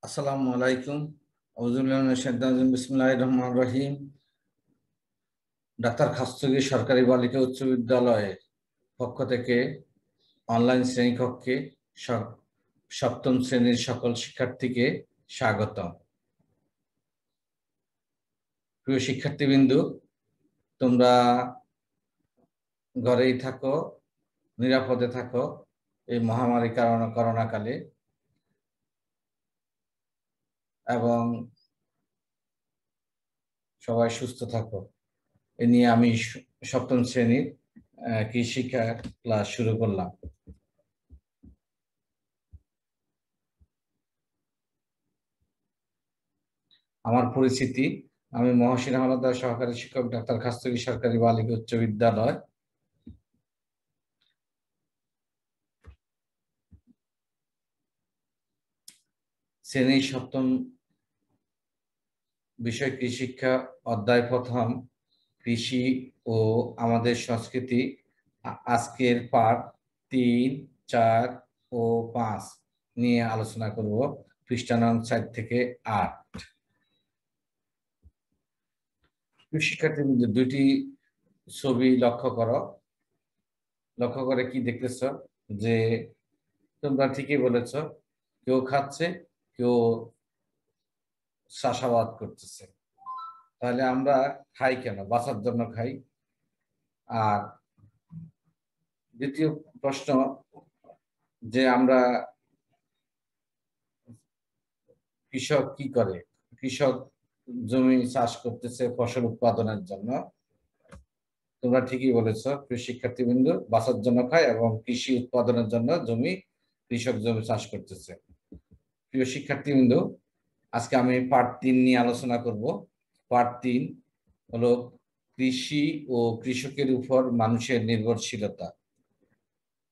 আসসালামু আলাইকুম। বিসমিল্লাহির রহমানির রহিম। ডাক্তার খাস্তগি সরকারি বালিকা উচ্চ বিদ্যালয়ের পক্ষ থেকে অনলাইন শ্রেণীকক্ষে সপ্তম শ্রেণীর সকল শিক্ষার্থীকে স্বাগতম। প্রিয় শিক্ষার্থীবৃন্দু, তোমরা ঘরেই থাকো, নিরাপদে থাকো এই মহামারী করোনাকালে, এবং সবাই সুস্থ থাকো। এ নিয়ে আমি সপ্তম শ্রেণীর কৃষিকা ক্লাস শুরু করলাম। আমার পরিচিতি: আমি মহসিন হাওলাদার, সহকারী শিক্ষক, ডাক্তার খাস্তগি সরকারি বালিকা উচ্চ বিদ্যালয়। শ্রেণী সপ্তম, বিষয় কৃষিশিক্ষা, অধ্যায় প্রথম, কৃষি ও আমাদের সংস্কৃতি। আজকের পাঠ 3, 4 ও 5 নিয়ে আলোচনা করব, পৃষ্ঠা নং 4 থেকে 8। শিক্ষার্থীদের দুইটি ছবি লক্ষ্য করো। লক্ষ্য করে কি দেখতেছ? যে তোমরা ঠিকই বলেছ, কেউ খাচ্ছে, কেউ চাষাবাদ করতেছে। তাহলে আমরা খাই কেন? বাঁচার জন্য খাই। আর দ্বিতীয় প্রশ্ন, যে আমরা কৃষক কি করে? কৃষক জমি চাষ করতেছে ফসল উৎপাদনের জন্য। তোমরা ঠিকই বলেছ প্রিয় শিক্ষার্থীবৃন্দ, বাঁচার জন্য খায় এবং কৃষি উৎপাদনের জন্য কৃষক জমি চাষ করতেছে। প্রিয় শিক্ষার্থীবৃন্দ, আজকে আমি পার্ট 3 নিয়ে আলোচনা করব। পার্ট 3 হলো কৃষি ও কৃষকের উপর মানুষের নির্ভরশীলতা।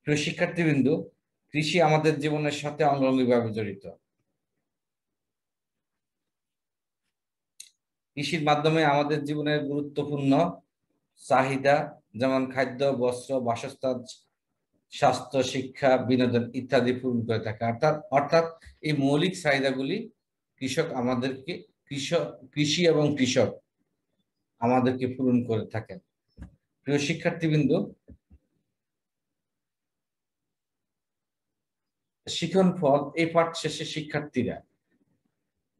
প্রিয় শিক্ষার্থীবৃন্দ, কৃষি আমাদের জীবনের সাথে অঙ্গাঙ্গিভাবে জড়িত। কৃষির মাধ্যমে আমাদের জীবনের গুরুত্বপূর্ণ চাহিদা, যেমন খাদ্য, বস্ত্র, বাসস্থান, স্বাস্থ্য, শিক্ষা, বিনোদন ইত্যাদি পূরণ করে থাকে। অর্থাৎ এই মৌলিক চাহিদাগুলি কৃষি এবং কৃষক আমাদেরকে পূরণ করে থাকেন। প্রিয় শিক্ষার্থীবৃন্দ, শিখন ফল, এই পাঠ শেষে শিক্ষার্থীরা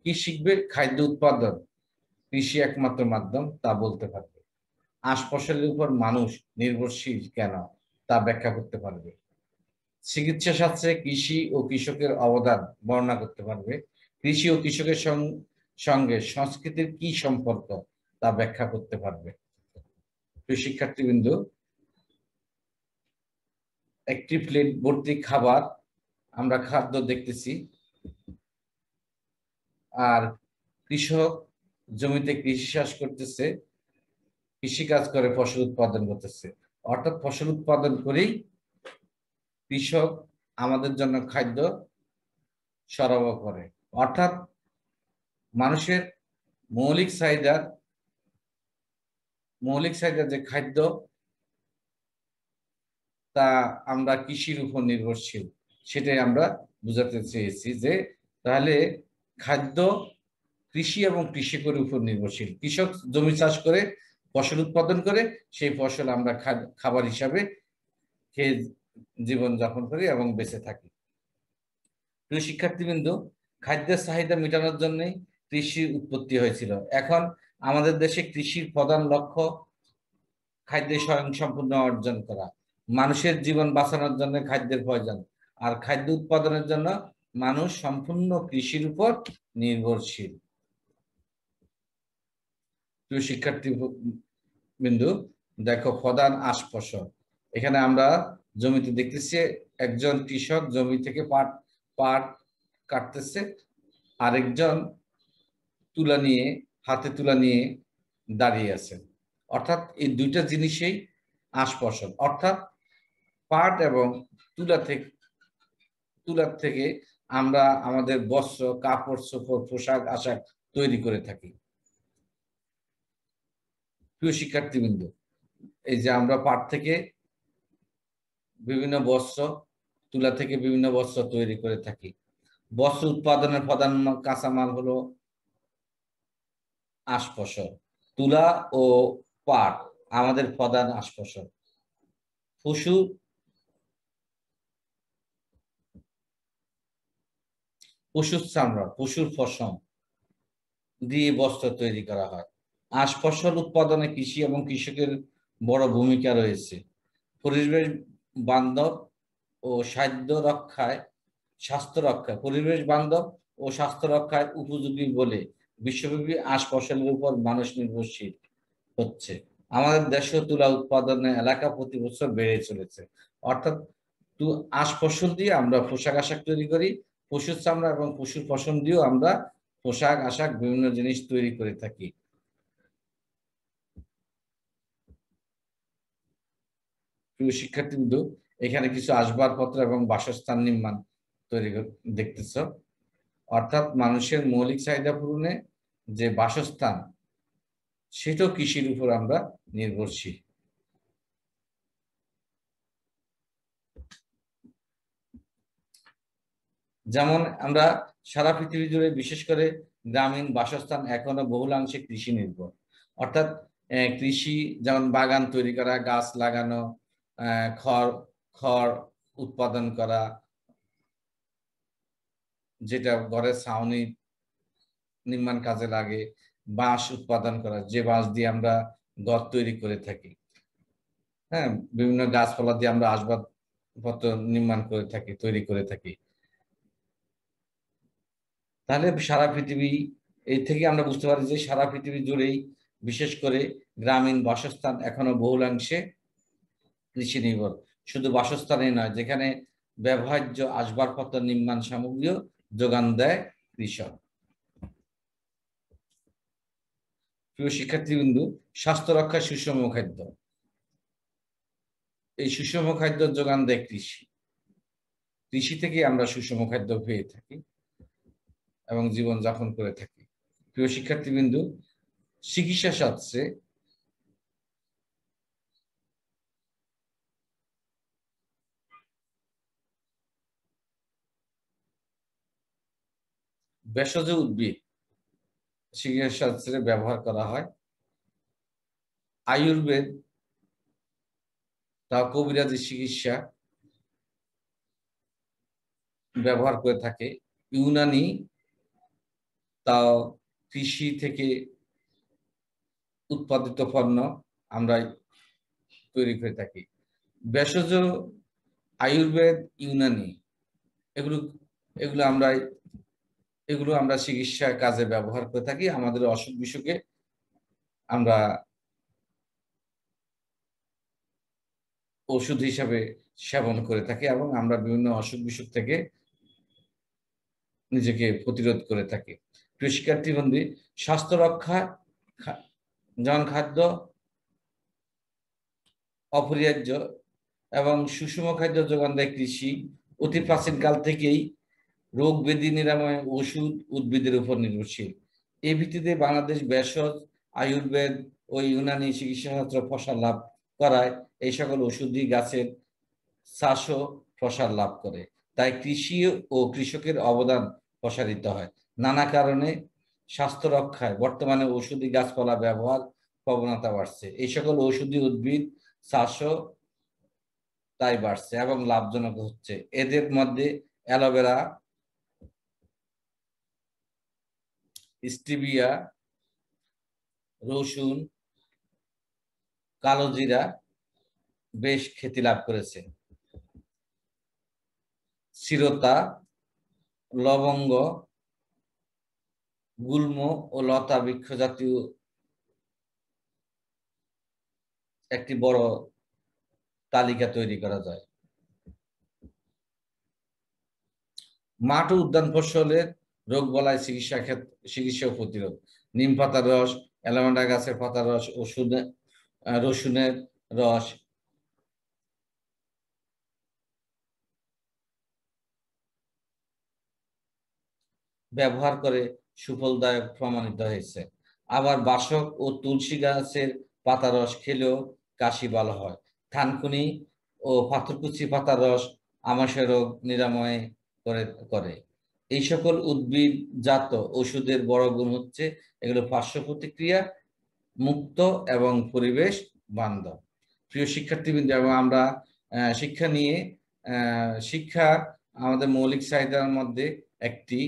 কি শিখবে? খাদ্য উৎপাদন কৃষি একমাত্র মাধ্যম তা বলতে পারবে। আঁশ ফসলের উপর মানুষ নির্ভরশীল কেন তা ব্যাখ্যা করতে পারবে। চিকিৎসা শাস্ত্রে কৃষি ও কৃষকের অবদান বর্ণনা করতে পারবে। কৃষি ও কৃষকের সঙ্গে সংস্কৃতির কি সম্পর্ক তা ব্যাখ্যা করতে পারবে। প্রিয় শিক্ষার্থীবৃন্দ, একটি প্লেট ভর্তি খাবার, আমরা খাদ্য দেখতেছি, আর কৃষক জমিতে কৃষি চাষ করতেছে, কৃষিকাজ করে ফসল উৎপাদন করতেছে। অর্থাৎ ফসল উৎপাদন করেই কৃষক আমাদের জন্য খাদ্য সরবরাহ করে। অর্থাৎ মানুষের মৌলিক চাহিদা যে খাদ্য, তা আমরা কৃষির উপর নির্ভরশীল, সেটাই আমরা বুঝাতে চেয়েছি। যে তাহলে খাদ্য কৃষি এবং কৃষকের উপর নির্ভরশীল। কৃষক জমি চাষ করে ফসল উৎপাদন করে, সেই ফসল আমরা খাবার হিসাবে খেয়ে জীবন যাপন করি এবং বেঁচে থাকি। প্রিয় শিক্ষার্থীবৃন্দ, খাদ্যের চাহিদা মেটানোর জন্যই কৃষির উৎপত্তি হয়েছিল। এখন আমাদের দেশে কৃষির প্রধান লক্ষ্য খাদ্যে স্বয়ংসম্পূর্ণ অর্জন করা। মানুষের জীবন বাঁচানোর জন্য খাদ্যের প্রয়োজন, আর খাদ্য উৎপাদনের জন্য মানুষ সম্পূর্ণ কৃষির উপর নির্ভরশীল। প্রিয় শিক্ষার্থী বিন্দু, দেখো প্রধান আঁশ ফসল। এখানে আমরা জমিতে দেখতেছি একজন কৃষক জমি থেকে পাট কাটতেছে, আরেকজন হাতে তুলা নিয়ে দাঁড়িয়ে আছেন। অর্থাৎ এই দুইটা জিনিসেই আঁশ ফসল। অর্থাৎ পাট এবং তুলার থেকে আমরা আমাদের বস্ত্র, কাপড় চোপড়, পোশাক আশাক তৈরি করে থাকি। প্রিয় শিক্ষার্থীবৃন্দ, এই যে আমরা পাট থেকে বিভিন্ন বস্ত্র, তুলা থেকে বিভিন্ন বস্ত্র তৈরি করে থাকি। বস্ত্র উৎপাদনের প্রধান কাঁচামাল হলো আঁশ ফসল। তুলা ও পাট আমাদের প্রধান আঁশ ফসল। পশুর চামড়া, পশুর পশম দিয়ে বস্ত্র তৈরি করা হয়। আঁশ ফসল উৎপাদনে কৃষি এবং কৃষকের বড় ভূমিকা রয়েছে। পরিবেশ বান্ধব ও স্বাস্থ্য রক্ষায় পরিবেশ বান্ধব ও স্বাস্থ্য রক্ষায় উপযোগী বলে বিশ্বব্যাপী আঁশ ফসলের উপর মানুষ নির্ভরশীল হচ্ছে। আমাদের দেশে তুলা উৎপাদনের এলাকা প্রতি বছর বেড়ে চলেছে। অর্থাৎ আঁশ ফসল দিয়ে আমরা পোশাক আশাক তৈরি করি, পশুর চামড়া এবং পশুর পশম দিয়েও আমরা পোশাক আশাক বিভিন্ন জিনিস তৈরি করে থাকি। প্রিয় শিক্ষার্থীবৃন্দ, এখানে কিছু আসবাবপত্র এবং বাসস্থান নির্মাণ তৈরি দেখতেছ। অর্থাৎ মানুষের মৌলিক চাহিদা পূরণে যে বাসস্থান, সেটাও কৃষির উপর আমরা নির্ভরশীল। যেমন আমরা সারা পৃথিবী জুড়ে বিশেষ করে গ্রামীণ বাসস্থান এখনো বহুলাংশে কৃষি নির্ভর। অর্থাৎ কৃষি যেমন বাগান তৈরি করা, গাছ লাগানো, খড় খড় উৎপাদন করা, যেটা ঘরের ছাউনি নির্মাণ কাজে লাগে, বাঁশ উৎপাদন করা, যে বাঁশ দিয়ে আমরা ঘর তৈরি করে থাকি। হ্যাঁ, বিভিন্ন গাছপালা দিয়ে আমরা আসবাবপত্র নির্মাণ করে থাকি, তৈরি করে থাকি। তাহলে সারা পৃথিবী, এই থেকে আমরা বুঝতে পারি যে সারা পৃথিবী জুড়েই বিশেষ করে গ্রামীণ বাসস্থান এখনো বহুলাংশে কৃষি নির্ভর। শুধু বাসস্থানই নয়, যেখানে ব্যবহার্য আসবাবপত্র নির্মাণ সামগ্রীও যোগান দেয় কৃষক। প্রিয় শিক্ষার্থীবৃন্দু, স্বাস্থ্য রক্ষা সুষম খাদ্য, এই সুষম খাদ্য যোগান দেয় কৃষি। কৃষি থেকে আমরা সুষম খাদ্য পেয়ে থাকি এবং জীবন যাপন করে থাকি। প্রিয় শিক্ষার্থীবৃন্দু, চিকিৎসা শাস্ত্রে ভেষজ উদ্ভিদ চিকিৎসা শাস্ত্রে ব্যবহার করা হয়। আয়ুর্বেদ তা কবিরাজি চিকিৎসা ব্যবহার করে থাকে। ইউনানি তাও কৃষি থেকে উৎপাদিত পণ্য আমরা তৈরি করে থাকি। ভেষজ, আয়ুর্বেদ, ইউনানি এগুলো এগুলো আমরা এগুলো আমরা চিকিৎসা কাজে ব্যবহার করে থাকি। আমাদের অসুখ বিসুখে আমরা ওষুধ হিসাবে সেবন করে থাকি এবং আমরা বিভিন্ন অসুখ বিসুখ থেকে নিজেকে প্রতিরোধ করে থাকি। প্রিয় শিক্ষার্থীবৃন্দ, স্বাস্থ্য রক্ষা যেমন খাদ্য অপরিহার্য এবং সুষম খাদ্য যোগান দেয় কৃষি। অতি প্রাচীন কাল থেকেই রোগ ব্যাধি নিরাময় ওষুধ উদ্ভিদের উপর নির্ভরশীল। এই ভিত্তিতে বাংলাদেশ ভেষজ, আয়ুর্বেদ ও ইউনানি চিকিৎসাশাস্ত্র প্রসার লাভ করায় এই সকল ওষুধি গাছের চাষও প্রসার লাভ করে। তাই কৃষি ও কৃষকের অবদান প্রসারিত হয়। নানা কারণে স্বাস্থ্য রক্ষায় বর্তমানে ওষুধি গাছপালা ব্যবহার প্রবণতা বাড়ছে। এই সকল ওষুধি উদ্ভিদ চাষও তাই বাড়ছে এবং লাভজনক হচ্ছে। এদের মধ্যে অ্যালোভেরা, স্টিভিয়া, রসুন, কালোজিরা বেশ খ্যাতি লাভ করেছে। চিরতা, লবঙ্গ, গুল্ম ও লতা বৃক্ষ জাতীয় একটি বড় তালিকা তৈরি করা যায়। মাঠ ও উদ্যান ফসলের রোগ বলায় চিকিৎসা ও প্রতিরোধ। নিম পাতার রস, অ্যালোভেরা গাছের পাতার রস, রসুনের রস ব্যবহার করে সুফলদায়ক প্রমাণিত হয়েছে। আবার বাসক ও তুলসী গাছের পাতার রস খেলেও কাশি ভালো হয়। থানকুনি ও পাথরকুচি পাতার রস আমাশয় রোগ নিরাময় করে। এই সকল উদ্ভিদজাত ওষুধের বড় গুণ হচ্ছে এগুলো পার্শ্ব প্রতিক্রিয়া মুক্ত এবং পরিবেশ বান্ধব। প্রিয় শিক্ষার্থীবৃন্দ, এবং আমরা শিক্ষা নিয়ে শিক্ষা আমাদের মৌলিক চাহিদার মধ্যে একটি,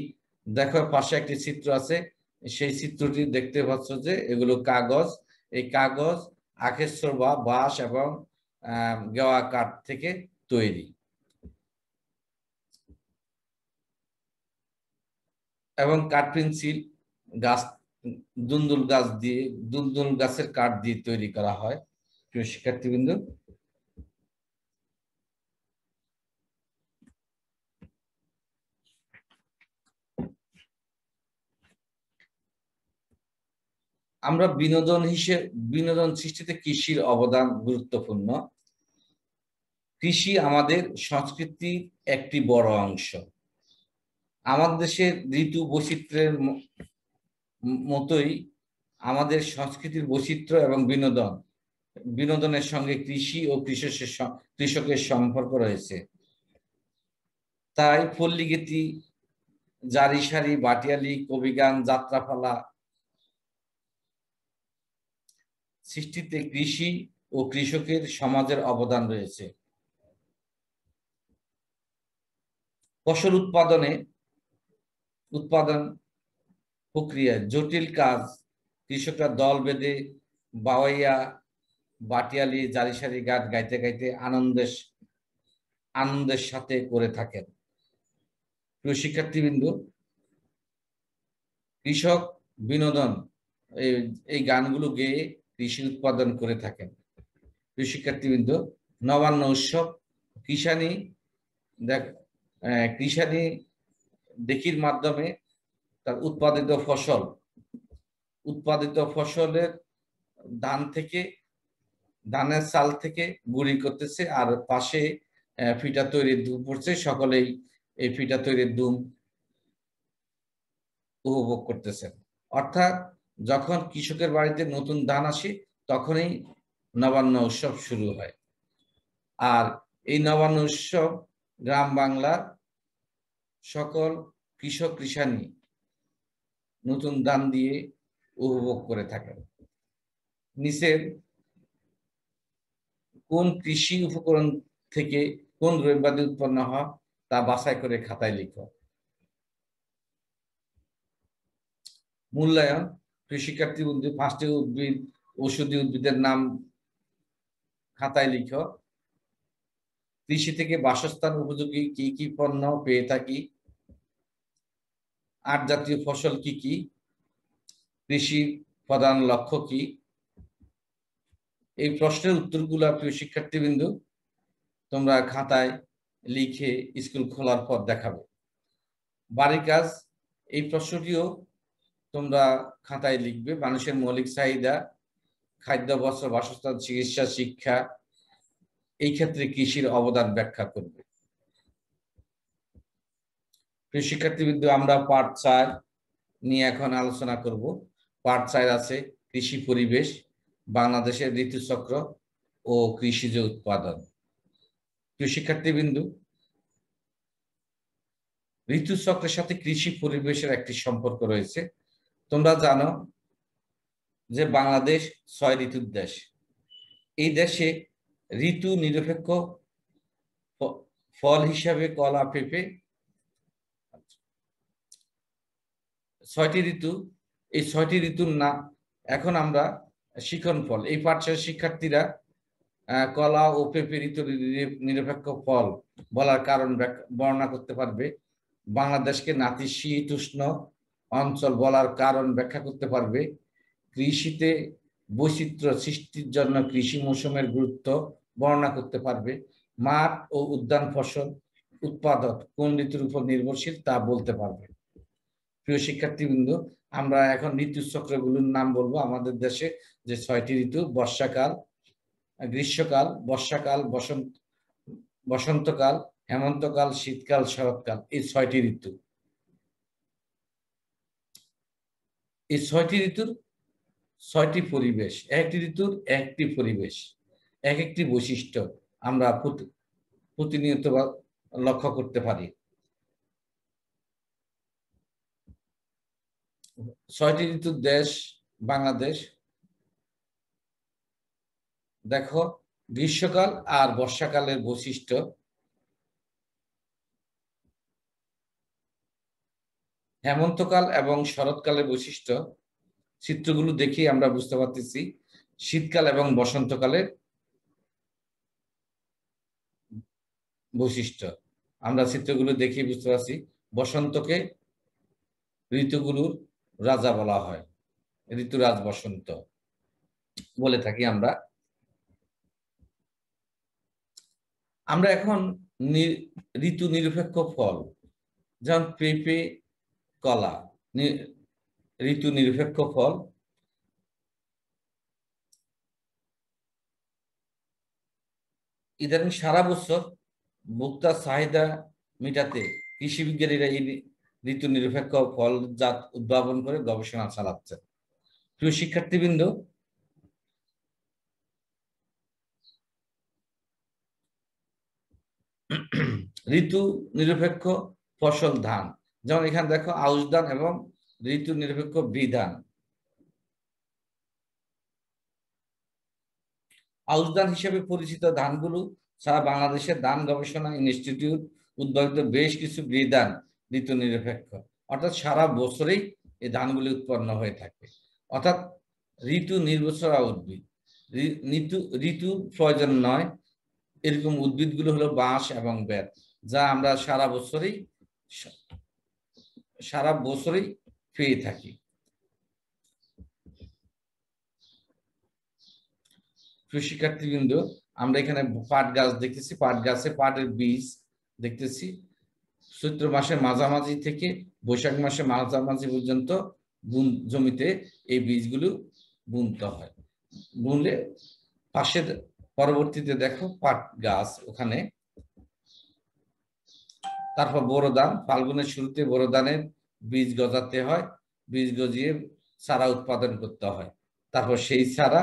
দেখো পাশে একটি চিত্র আছে, সেই চিত্রটি দেখতে পাচ্ছ যে এগুলো কাগজ। এই কাগজ আখের বা বাঁশ এবং গেওয়া কাঠ থেকে তৈরি, এবং কাঠ পেন্সিল গাছ, দুন্দুল গাছের কাঠ দিয়ে তৈরি করা হয়। প্রিয় শিক্ষার্থীবৃন্দ, আমরা বিনোদন সৃষ্টিতে কৃষির অবদান গুরুত্বপূর্ণ। কৃষি আমাদের সংস্কৃতির একটি বড় অংশ। আমাদের দেশের ঋতু বৈচিত্র্যের মতোই আমাদের সংস্কৃতির বৈচিত্র্য এবং বিনোদনের সঙ্গে কৃষি ও কৃষকের সম্পর্ক রয়েছে। তাই পল্লীগীতি, জারি সারি, বাটিয়ালি, কবিগান, যাত্রাপালা সৃষ্টিতে কৃষি ও কৃষকের সমাজের অবদান রয়েছে। ফসল উৎপাদন প্রক্রিয়ায় জটিল কাজ কৃষকরা দল বেঁধে বাওয়াইয়া, বাটিয়ালি, জারিসারি গান গাইতে গাইতে আনন্দের সাথে করে থাকেন। প্রিয় শিক্ষার্থীবৃন্দ, কৃষক বিনোদন এই গানগুলো গেয়ে কৃষি উৎপাদন করে থাকেন। প্রিয় শিক্ষার্থীবৃন্দ, নবান্ন উৎসব কৃষানি দেখির মাধ্যমে তার উৎপাদিত ফসলের ধানের চাল থেকে গুঁড়ি করতেছে, আর পাশে ফিটা তৈরির ধুম পড়ছে। সকলেই এই ফিটা তৈরির ধুম উপভোগ করতেছেন। অর্থাৎ যখন কৃষকের বাড়িতে নতুন ধান আসে তখনই নবান্ন উৎসব শুরু হয়। আর এই নবান্ন উৎসব গ্রাম বাংলার সকল কৃষানি নতুন ধান দিয়ে উপভোগ করে থাকেন। নিচের কোন কৃষি উপকরণ থেকে কোন দ্রব্যাদি উৎপন্ন হয় তা বাছাই করে খাতায় লিখো। মূল্যায়ন, কৃষিকার্থী উদ্ভিদ, 5টি ঔষধি উদ্ভিদের নাম খাতায় লিখো। কৃষি থেকে বাসস্থান উপযোগী কি কি পণ্য পেয়ে থাকি? 8 জাতীয় ফসল কি কি? কৃষির প্রধান লক্ষ্য কি? এই প্রশ্নের উত্তরগুলো প্রিয় শিক্ষার্থীবৃন্দ তোমরা খাতায় লিখে স্কুল খোলার পর দেখাবে। বাড়ির কাজ, এই প্রশ্নটিও তোমরা খাতায় লিখবে। মানুষের মৌলিক চাহিদা, খাদ্য, বস্ত্র, বাসস্থান, চিকিৎসা, শিক্ষা, এই ক্ষেত্রে কৃষির অবদান ব্যাখ্যা করবে। প্রিয় শিক্ষার্থীবৃন্দ, আমরা পার্ট 4 নিয়ে এখন আলোচনা করব। পার্ট 4 আছে কৃষি পরিবেশ, বাংলাদেশের ঋতুচক্র ও কৃষিজ উৎপাদন। প্রিয় শিক্ষার্থীবৃন্দ, ঋতুচক্রের সাথে কৃষি পরিবেশের একটি সম্পর্ক রয়েছে। তোমরা জানো যে বাংলাদেশ 6 ঋতুর দেশ। এই দেশে ঋতু নিরপেক্ষ ফল হিসাবে কলা, পেঁপে, 6টি ঋতু। এই 6টি ঋতুর নাম এখন আমরা শিখন ফল, এই পাঠশালার শিক্ষার্থীরা কলা ও পেঁপে ঋতু নিরপেক্ষ ফল বলার কারণ বর্ণনা করতে পারবে। বাংলাদেশকে নাতিশীতোষ্ণ অঞ্চল বলার কারণ ব্যাখ্যা করতে পারবে। কৃষিতে বৈচিত্র্য সৃষ্টির জন্য কৃষি মৌসুমের গুরুত্ব বর্ণনা করতে পারবে। মাঠ ও উদ্যান ফসল উৎপাদক কোন ঋতুর উপর নির্ভরশীল তা বলতে পারবে। প্রিয় শিক্ষার্থীবৃন্দ, আমরা এখন ঋতুচক্রগুলোর নাম বলবো। আমাদের দেশে যে 6টি ঋতু, বর্ষাকাল, গ্রীষ্মকাল, বর্ষাকাল, বসন্তকাল, হেমন্তকাল, শীতকাল, শরৎকাল, এই 6টি ঋতু। এই 6টি ঋতুর 6টি পরিবেশ, একটি ঋতুর একটি পরিবেশ, এক একটি বৈশিষ্ট্য আমরা প্রতিনিয়ত লক্ষ্য করতে পারি। ছয়টি ঋতুর দেশ বাংলাদেশ। দেখো, গ্রীষ্মকাল আর বর্ষাকালের বৈশিষ্ট্য, হেমন্তকাল এবং শরৎকালের বৈশিষ্ট্য চিত্রগুলো দেখি আমরা বুঝতে পারতেছি। শীতকাল এবং বসন্তকালের বৈশিষ্ট্য আমরা চিত্রগুলো দেখে বুঝতে পারছি। বসন্তকে ঋতুগুলোর রাজা বলা হয়, ঋতুরাজ বসন্ত বলে থাকি আমরা। আমরা এখন ঋতু নিরপেক্ষ ফল, যেমন পেঁপে, কলা ঋতু নিরপেক্ষ ফল। ইদানিং সারা বছর ভোক্তার চাহিদা মেটাতে কৃষি বিজ্ঞানীরা এই ঋতু নিরপেক্ষ ফল জাত উদ্ভাবন করে গবেষণা চালাচ্ছে। প্রিয় শিক্ষার্থীবৃন্দ, ঋতু নিরপেক্ষ ফসল ধান, যেমন এখানে দেখো আউশ ধান এবং ঋতু নিরপেক্ষ বিধান। আউশ ধান হিসেবে পরিচিত ধানগুলো সারা বাংলাদেশের ধান গবেষণা ইনস্টিটিউট উদ্ভাবিত বেশ কিছু বিধান ঋতু নিরপেক্ষ, অর্থাৎ সারা বছরেই এই ধানগুলি উৎপন্ন হয়ে থাকে। অর্থাৎ ঋতু নির্ভরশীল উদ্ভিদ, ঋতু ঋতু প্রয়োজন নয় এরকম উদ্ভিদগুলো হলো বাঁশ এবং বেত, যা আমরা সারা বছরই পেয়ে থাকি। শিক্ষার্থীবৃন্দ, আমরা এখানে পাট গাছ দেখতেছি, পাট গাছে পাটের বীজ দেখতেছি। চৈত্র মাসের মাঝামাঝি থেকে বৈশাখ মাসের মাঝামাঝি পর্যন্ত জমিতে এই বীজগুলো বুনতে হয়। বুনলে পাশে পরবর্তীতে দেখো পাট গাছ ওখানে। তারপর বোরো ধান, ফাল্গুনের শুরুতে বোরো ধানের বীজ গজাতে হয়, বীজ গজিয়ে চারা উৎপাদন করতে হয়। তারপর সেই চারা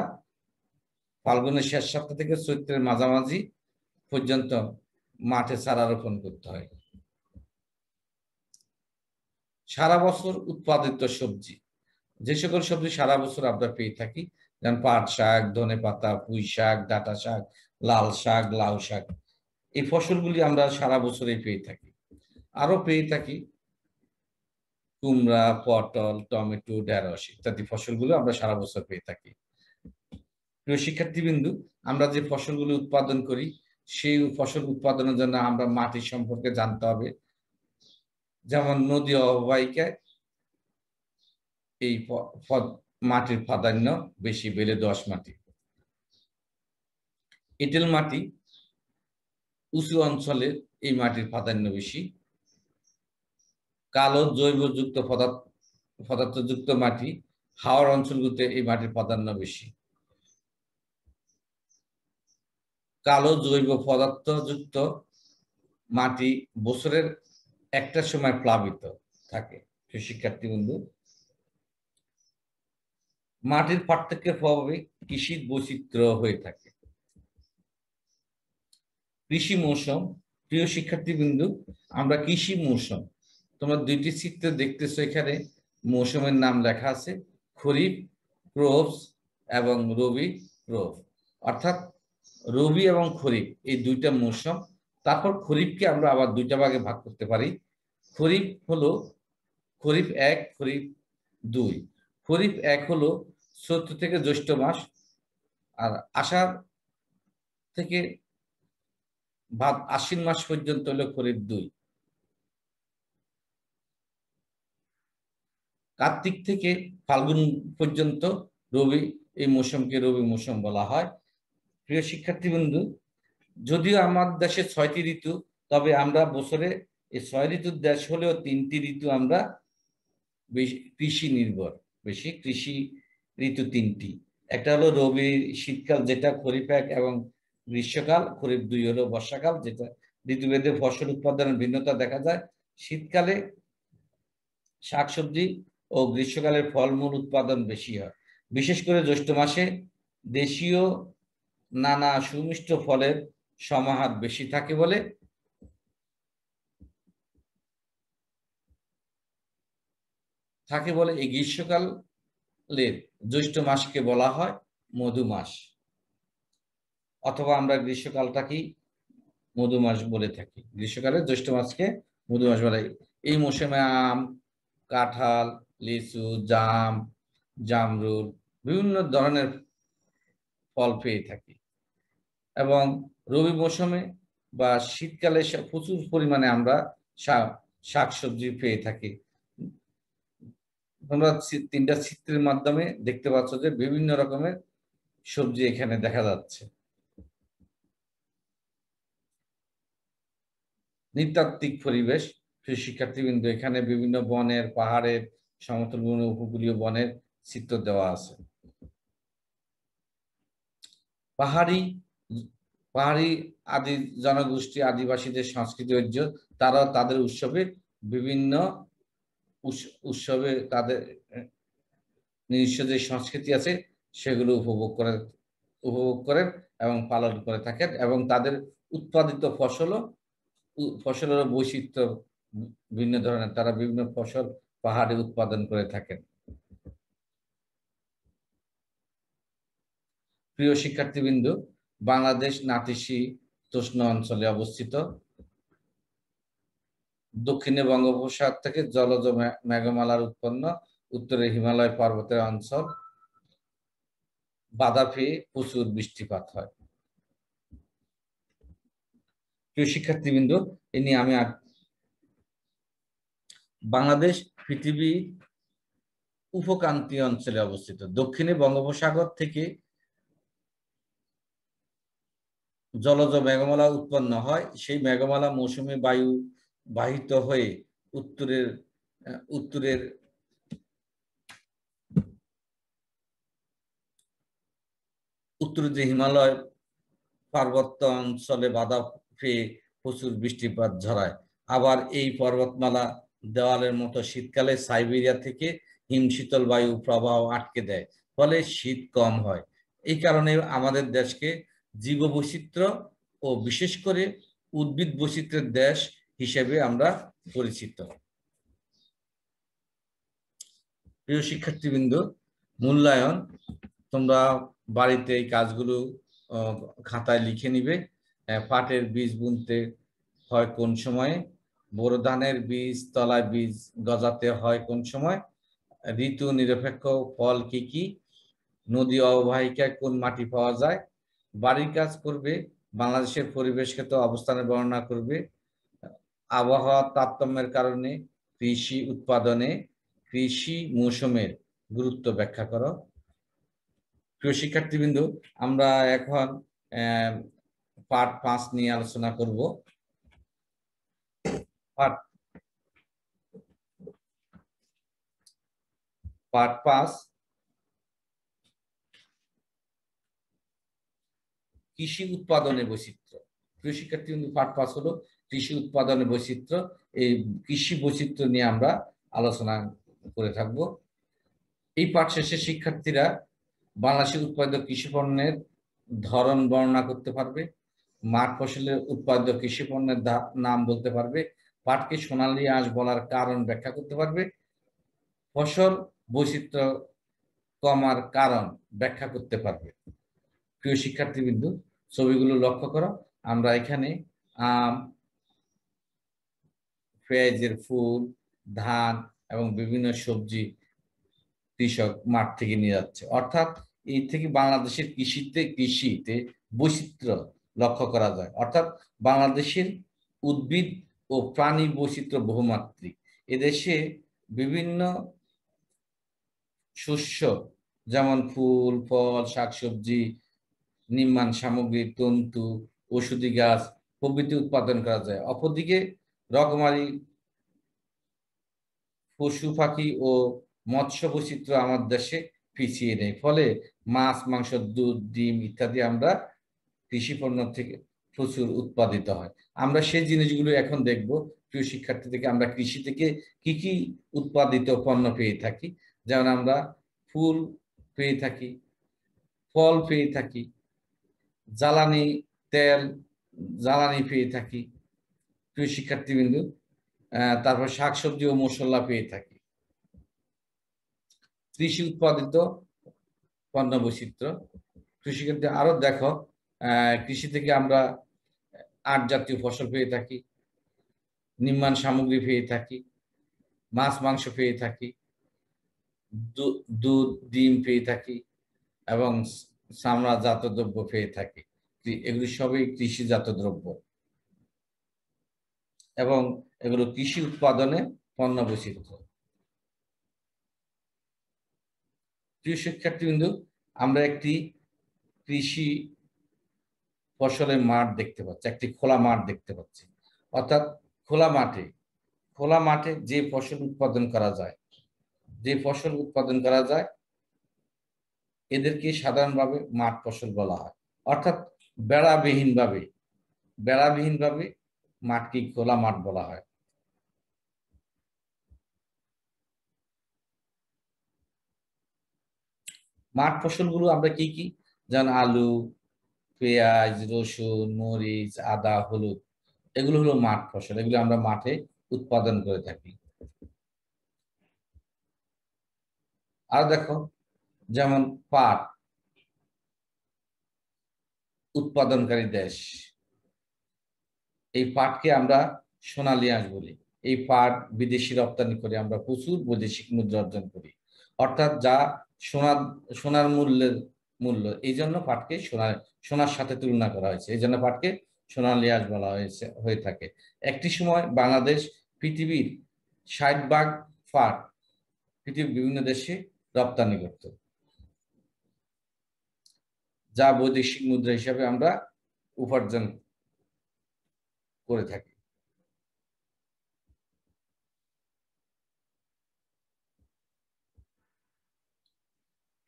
ফাল্গুনের শেষ সপ্তাহ থেকে চৈত্রের মাঝামাঝি পর্যন্ত মাঠে চারা রোপণ করতে হয়। সারা বছর উৎপাদিত সবজি, যে সকল সবজি সারা বছর আমরা পেয়ে থাকি, যেমন পাট শাক, ধনে পাতা, পুঁই শাক, ডাঁটা শাক, লাল শাক, লাউ শাক, এই ফসলগুলি আমরা সারা বছরই পেয়ে থাকি। আরো পেয়ে থাকি কুমড়া, পটল, টমেটো, ঢেঁড়স ইত্যাদি ফসলগুলো আমরা সারা বছর পেয়ে থাকি। প্রিয় শিক্ষার্থীবৃন্দু, আমরা যে ফসলগুলো উৎপাদন করি সেই ফসল উৎপাদনের জন্য আমরা মাটি সম্পর্কে জানতে হবে। যেমন নদী অববাহিকায় এই মাটির প্রাধান্য বেশি, বেলে দোআঁশ মাটি। এঁটেল মাটি, উঁচু অঞ্চলে এই মাটির প্রাধান্য বেশি। কালো জৈবযুক্ত পদার্থযুক্ত মাটি, হাওর অঞ্চলগুলোতে এই মাটির প্রাধান্য বেশি। কালো জৈব পদার্থযুক্ত মাটি বছরের একটা সময় প্লাবিত থাকে। শিক্ষার্থী বন্ধু, মাটির পার্থক্যের প্রভাবে কৃষির বৈচিত্র্য হয়ে থাকে। কৃষি মৌসুম, প্রিয় শিক্ষার্থীবৃন্দ, আমরা কৃষি মৌসুম, তোমরা দুইটি চিত্র দেখতেছো, এখানে মৌসুমের নাম লেখা আছে, খরিফ ক্রপস এবং রবি ক্রপ। অর্থাৎ রবি এবং খরিফ এই দুইটা মৌসুম। তারপর খরিফকে আমরা আবার দুইটা ভাগে ভাগ করতে পারি। খরিফ হলো খরিফ 1, খরিফ 2। খরিফ 1 হলো চৈত্র থেকে জ্যৈষ্ঠ মাস, আর আষাঢ় থেকে আশ্বিন মাস পর্যন্ত হলো খরিফ 2। কার্তিক থেকে ফাল্গুন পর্যন্ত রবি, এই মৌসুমকে রবি মৌসুম বলা হয়। প্রিয় শিক্ষার্থীবৃন্দ, যদিও আমার দেশে 6টি ঋতু, তবে আমরা বছরে এই 6 ঋতুর দেশ হলেও 3টি ঋতু আমরা কৃষি নির্ভর, বেশি কৃষি ঋতু 3টি। একটা হলো রবি শীতকাল যেটা খরিফ 1 এবং গ্রীষ্মকাল, খরিফ 2 হলো বর্ষাকাল যেটা ঋতুভেদে ফসল উৎপাদনের ভিন্নতা দেখা যায়। শীতকালে শাকসবজি ও গ্রীষ্মকালের ফলমূল উৎপাদন বেশি হয়, বিশেষ করে জ্যৈষ্ঠ মাসে দেশীয় নানা সুমিষ্ট ফলের সমাহার বেশি থাকে বলে থাকে বলে এই গ্রীষ্মকালের জ্যৈষ্ঠ মাসকে বলা হয় মধু মাস, অথবা আমরা গ্রীষ্মকালটাকেই মধু মাস বলে থাকি। গ্রীষ্মকালে জ্যৈষ্ঠ মাসকে মধু মাস বলে। এই মৌসুমে আম, কাঁঠাল, লিচু, জাম, জামরুল বিভিন্ন ধরনের ফল পেয়ে থাকি। এবং রবি মৌসুমে বা শীতকালে প্রচুর পরিমাণে আমরা শাকসবজি পেয়ে থাকি। তোমরা তিনটা চিত্রের মাধ্যমে দেখতে পাচ্ছ যে বিভিন্ন রকমের সবজি এখানে দেখা যাচ্ছে। নৃতাত্ত্বিক পরিবেশ, প্রিয় শিক্ষার্থীবৃন্দ, এখানে বিভিন্ন বনের, পাহাড়ের, সমতল উপকূলীয় বনের চিত্র দেওয়া আছে। পাহাড়ি পাহাড়ি আদি জনগোষ্ঠী, আদিবাসীদের সংস্কৃতি ঐতিহ্য, তারাও তাদের উৎসবে বিভিন্ন উৎসবে তাদের নিজস্ব যে সংস্কৃতি আছে সেগুলো উপভোগ করেন এবং পালন করে থাকেন, এবং তাদের উৎপাদিত ফসলের বৈচিত্র্য ভিন্ন ধরনের, তারা বিভিন্ন ফসল পাহাড়ে উৎপাদন করে থাকেন। প্রিয় শিক্ষার্থীবৃন্দ, বাংলাদেশ নাতিশীতোষ্ণ অঞ্চলে অবস্থিত। দক্ষিণে বঙ্গোপসাগর থেকে জলজ মেঘমালার উৎপন্ন, উত্তরে হিমালয় পর্বতের অঞ্চল, বাধা পেয়ে প্রচুর বৃষ্টিপাত হয়। প্রিয় শিক্ষার্থীবৃন্দ, এ নিয়ে আমি বাংলাদেশ পৃথিবীর উপক্রান্তীয় অঞ্চলে অবস্থিত। দক্ষিণে বঙ্গোপসাগর থেকে জলজ মেঘমালা উৎপন্ন হয়। সেই মেঘমালা মৌসুমী বায়ু বাহিত হয়ে উত্তরের যে হিমালয় পার্বত্য অঞ্চলে বাধা পেয়ে প্রচুর বৃষ্টিপাত ঝরায়। আবার এই পর্বতমালা দেওয়ালের মতো শীতকালে সাইবেরিয়া থেকে হিমশীতল বায়ু প্রবাহ আটকে দেয়, ফলে শীত কম হয়। এই কারণে আমাদের দেশকে জীববৈচিত্র্য ও বিশেষ করে উদ্ভিদ বৈচিত্র্যের দেশ হিসেবে আমরা পরিচিত। প্রিয় শিক্ষার্থীবৃন্দ, মূল্যায়ন, তোমরা বাড়িতে এই কাজগুলো খাতায় লিখে নিবে। পাটের বীজ বুনতে হয় কোন সময়ে, বোরো ধানের বীজ তলায় বীজ গজাতে হয় কোন সময়, ঋতু নিরপেক্ষ ফল কি কি, নদী অববাহিকায় কোন মাটি পাওয়া যায়, বাড়ির কাজ করবে, বাংলাদেশের পরিবেশগত অবস্থানের বর্ণনা করবে, আবহাওয়া তারতম্যের কারণে কৃষি উৎপাদনে কৃষি মৌসুমের গুরুত্ব ব্যাখ্যা করো। প্রিয় শিক্ষার্থীবৃন্দ, আমরা এখন পার্ট 5 নিয়ে আলোচনা করব। পার্ট 5 কৃষি উৎপাদনে বৈচিত্র্য। প্রিয় শিক্ষার্থীবৃন্দ, পার্ট 5 হলো কৃষি উৎপাদনে বৈচিত্র্য। এই কৃষি বৈচিত্র্য নিয়ে আমরা আলোচনা করে থাকব। এই পাঠ শেষে শিক্ষার্থীরা বাংলাদেশের উৎপাদিত কৃষি পণ্যের ধরন বর্ণনা করতে পারবে, মাঠ ফসলের উৎপাদিত কৃষি পণ্যের নাম বলতে পারবে, পাটকে সোনালী আঁশ বলার কারণ ব্যাখ্যা করতে পারবে, ফসল বৈচিত্র্য কমার কারণ ব্যাখ্যা করতে পারবে। প্রিয় শিক্ষার্থীবৃন্দ, ছবিগুলো লক্ষ্য করো। আমরা এখানে আম, পেঁয়াজের ফুল, ধান এবং বিভিন্ন সবজি কৃষক মাঠ থেকে নিয়ে যাচ্ছে, অর্থাৎ এই থেকে বাংলাদেশের কৃষিতে বৈচিত্র্য লক্ষ্য করা যায়। অর্থাৎ বাংলাদেশের উদ্ভিদ ও প্রাণী বৈচিত্র্য বহুমাত্রিক। এদেশে বিভিন্ন শস্য যেমন ফুল, ফল, শাকসবজি, নির্মাণ সামগ্রী, তন্তু, ঔষধি গাছ প্রভৃতি উৎপাদন করা যায়। অপরদিকে রকমারি পশু পাখি ও মৎস্য বৈচিত্র্য আমাদের দেশে পিছিয়ে নেই, ফলে মাছ, মাংস, দুধ, ডিম ইত্যাদি আমরা কৃষি পণ্য থেকে প্রচুর উৎপাদিত হয়। আমরা সেই জিনিসগুলো এখন দেখব। প্রিয় শিক্ষার্থী থেকে আমরা কৃষি থেকে কি কি উৎপাদিত পণ্য পেয়ে থাকি। যেমন আমরা ফুল পেয়ে থাকি, ফল পেয়ে থাকি, জ্বালানি তেল, জ্বালানি পেয়ে থাকি। প্রিয় শিক্ষার্থীবৃন্দ, তারপর শাকসবজি ও মশলা পেয়ে থাকি। কৃষি উৎপাদিত পণ্য বৈচিত্র্য। কৃষিক্ষেত্রে আরো দেখো, কৃষি থেকে আমরা আট জাতীয় ফসল পেয়ে থাকি, নির্মাণ সামগ্রী পেয়ে থাকি, মাছ মাংস পেয়ে থাকি, দুধ ডিম পেয়ে থাকি এবং চামড়াজাত দ্রব্য পেয়ে থাকি। এগুলি সবই কৃষিজাত দ্রব্য এবং এগুলো কৃষি উৎপাদনে পণ্য বৈচিত্র্য। প্রিয় শিক্ষার্থীবৃন্দ, আমরা একটি কৃষি ফসলের মাঠ দেখতে পাচ্ছি, একটি খোলা মাঠ দেখতে পাচ্ছি। অর্থাৎ খোলা মাঠে যে ফসল উৎপাদন করা যায়, এদেরকে সাধারণভাবে মাঠ ফসল বলা হয়। অর্থাৎ বেড়াবিহীনভাবে মাঠকে খোলা মাঠ বলা হয়। মাঠ ফসলগুলো আমরা কি কি, যেমন আলু, পেঁয়াজ, রসুন, মরিচ, আদা, হলুদ, এগুলো হলো মাঠ ফসল। এগুলো আমরা মাঠে উৎপাদন করে থাকি। আর দেখো, যেমন পাট উৎপাদনকারী দেশ, এই পাটকে আমরা সোনালী আঁশ বলি। এই পাট বিদেশি রপ্তানি করে আমরা প্রচুর বৈদেশিক মুদ্রা অর্জন করি। অর্থাৎ যা সোনার মূল্য, এই জন্য পাটকে সোনার সাথে তুলনা করা হয়েছে, এই জন্য পাটকে সোনালী আঁশ বলা হয়ে থাকে। একটি সময় বাংলাদেশ পৃথিবীর 60 ভাগ পাট পৃথিবীর বিভিন্ন দেশে রপ্তানি করত, যা বৈদেশিক মুদ্রা হিসাবে আমরা উপার্জন করে থাকি।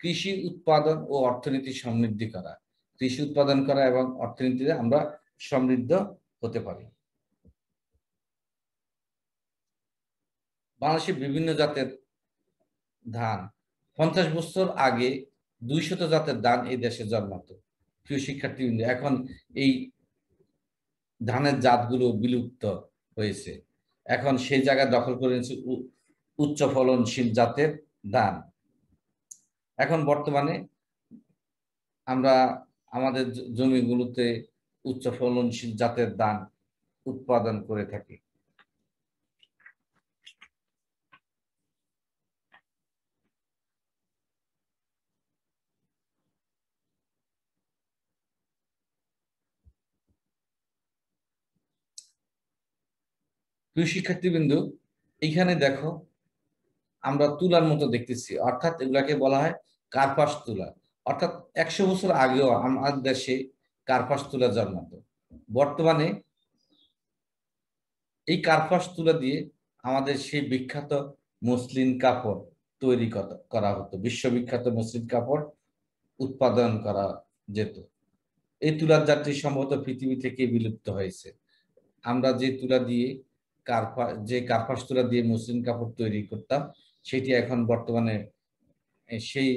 কৃষি উৎপাদন ও অর্থনীতি সমৃদ্ধি করা, কৃষি উৎপাদন করা এবং অর্থনীতিতে আমরা সমৃদ্ধ হতে পারি। বাংলাদেশের বিভিন্ন জাতের ধান, 50 বছর আগে 200 জাতের ধান এই দেশে জন্মাতো। প্রিয় শিক্ষার্থীবৃন্দ, এখন এই ধানের জাতগুলো বিলুপ্ত হয়েছে। এখন সেই জায়গা দখল করে নিয়েছে উচ্চ ফলনশীল জাতের ধান। এখন বর্তমানে আমরা আমাদের জমিগুলোতে উচ্চ ফলনশীল জাতের ধান উৎপাদন করে থাকি। প্রিয় শিক্ষার্থীবৃন্দ, এইখানে দেখো আমরা তুলার মতো দেখতেছি, অর্থাৎ এগুলাকে বলা হয় কার্পাস তুলা। অর্থাৎ 100 বছর আগেও আমাদের দেশে কার্পাস তুলা জন্মাতো। বর্তমানে এই কার্পাস তুলা দিয়ে আমাদের সেই বিখ্যাত মসলিন কাপড় তৈরি করা হতো, বিশ্ববিখ্যাত মসলিন কাপড় উৎপাদন করা যেত। এই তুলার জাতটি সম্ভবত পৃথিবী থেকে বিলুপ্ত হয়েছে। আমরা যে কার্পাস তুলা দিয়ে মসলিন কাপড় তৈরি করতাম, সেটি এখন বর্তমানে সেই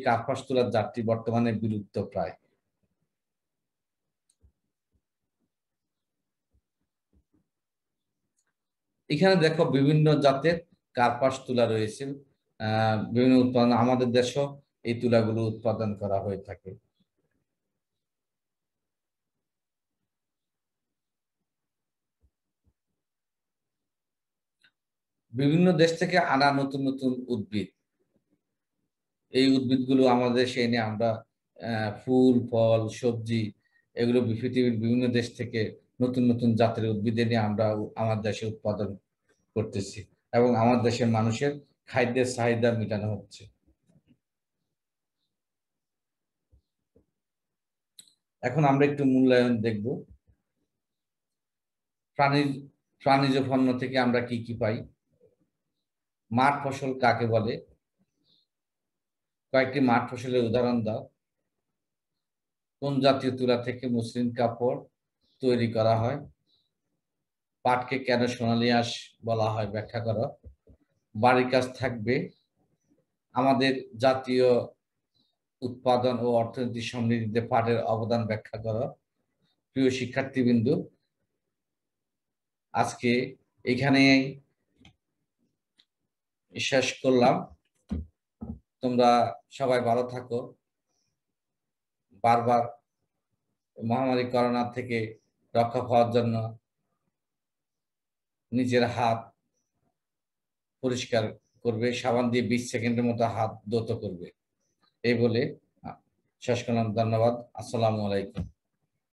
কার্পাস তুলার জাতটি বর্তমানে বিলুপ্ত প্রায়। এখানে দেখো বিভিন্ন জাতের কার্পাস তুলা রয়েছে। বিভিন্ন উৎপাদন, আমাদের দেশেও এই তুলাগুলো উৎপাদন করা হয়ে থাকে। বিভিন্ন দেশ থেকে আনা নতুন নতুন উদ্ভিদ, এই উদ্ভিদগুলো আমাদের দেশে এনে আমরা ফুল, ফল, সবজি, এগুলো পৃথিবীর বিভিন্ন দেশ থেকে নতুন নতুন জাতের উদ্ভিদ এনে আমরা আমার দেশে উৎপাদন করতেছি এবং আমার দেশের মানুষের খাদ্যের চাহিদা মেটানো হচ্ছে। এখন আমরা একটু মূল্যায়ন দেখব। প্রাণীজ পণ্য থেকে আমরা কি কি পাই? মাঠ ফসল কাকে বলে? কয়েকটি মাঠ ফসলের উদাহরণ দাও। কোন জাতীয় তুলা থেকে মসলিন কাপড় তৈরি করা হয়? পাটকে কেন সোনালী আঁশ বলা হয় ব্যাখ্যা করো। বাড়ির কাজ থাকবে। আমাদের জাতীয় উৎপাদন ও অর্থনীতি সমৃদ্ধিতে পাটের অবদান ব্যাখ্যা করো। প্রিয় শিক্ষার্থীবৃন্দ, আজকে এখানে শেষ করলাম। তোমরা সবাই ভালো থাকো। বারবার মহামারী করোনা থেকে রক্ষা পাওয়ার জন্য নিজের হাত পরিষ্কার করবে, সাবান দিয়ে 20 সেকেন্ডের মতো হাত ধৌত করবে। এই বলে শেষ করলাম। ধন্যবাদ। আসসালামু আলাইকুম।